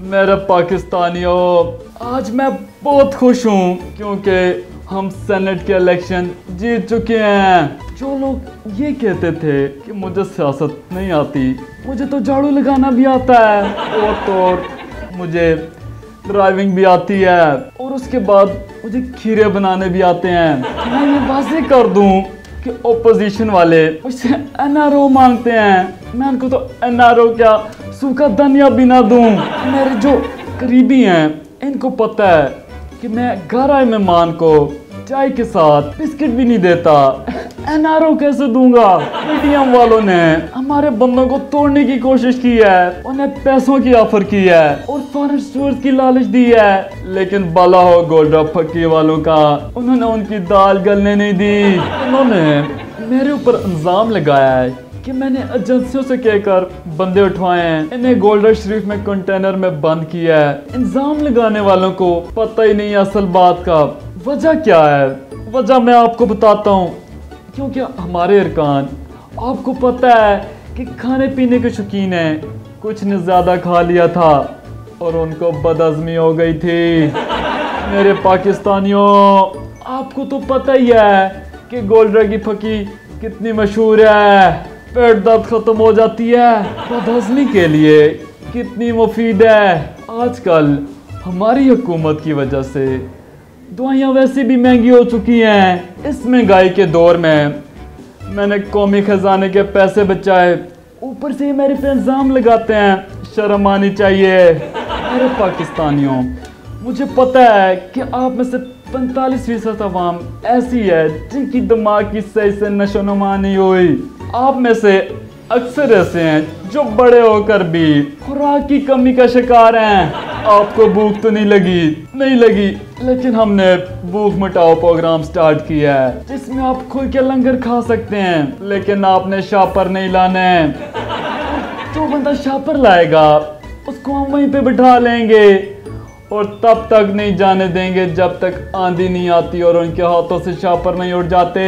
मेरे पाकिस्तानियों, आज मैं बहुत खुश हूँ क्योंकि हम सेनेट के इलेक्शन जीत चुके हैं। जो लोग ये कहते थे कि मुझे सियासत नहीं आती, मुझे तो झाड़ू लगाना भी आता है और तो मुझे ड्राइविंग भी आती है और उसके बाद मुझे खीरे बनाने भी आते हैं। मैं ये वाज़ेह कर दूं कि ओपोजिशन वाले मुझसे एनआरओ मांगते हैं, मैं उनको तो एनआरओ क्या सूखा धनिया भी ना दूं। मेरे जो करीबी हैं इनको पता है कि मैं घर आए मेहमान को चाय के साथ बिस्किट भी नहीं देता, एनआरओ कैसे दूंगा। मीडियम वालों ने हमारे बंदों को तोड़ने की कोशिश की है, उन्हें पैसों की ऑफर की है और फॉरेन स्टोर्स की लालच दी है, लेकिन भला हो गोल्डा फक्की वालों का, उन्होंने उनकी दाल गलने नहीं दी। उन्होंने मेरे ऊपर इल्जाम लगाया है कि मैंने एजेंसियों से कहकर बंदे उठवाए हैं, इन्हें गोल्डन शरीफ में कंटेनर में बंद किया है। इल्जाम लगाने वालों को पता ही नहीं असल बात का। वजह क्या है? वजह मैं आपको बताता हूँ, क्योंकि हमारे अरकान आपको पता है कि खाने पीने के शौकीन हैं, कुछ ने ज़्यादा खा लिया था और उनको बदहज़मी हो गई थी। मेरे पाकिस्तानियों, आपको तो पता ही है कि गोल्डन की फकी कितनी मशहूर है, पेट दर्द ख़त्म हो जाती है, बदहज़मी के लिए कितनी मुफीद है। आजकल हमारी हुकूमत की वजह से दवाइयाँ वैसे भी महंगी हो चुकी हैं। इस महंगाई के दौर में मैंने कौमी खजाने के पैसे बचाए, ऊपर से मेरे पे इल्ज़ाम लगाते हैं, शर्म आनी चाहिए। मेरे पाकिस्तानियों, मुझे पता है कि आप में से 45% अवाम ऐसी है जिनकी दिमाग की सही से नशोनुमा नहीं हुई। आप में से अक्सर ऐसे हैं जो बड़े होकर भी खुराक की कमी का शिकार हैं। आपको भूख तो नहीं लगी, लेकिन हमने भूख मिटाओ प्रोग्राम स्टार्ट किया है जिसमें आप खुल के लंगर खा सकते हैं, लेकिन आपने शापर नहीं लाने। जो बंदा शापर लाएगा उसको हम वहीं पे बिठा लेंगे और तब तक नहीं जाने देंगे जब तक आंधी नहीं आती और उनके हाथों से शापर नहीं उड़ जाते।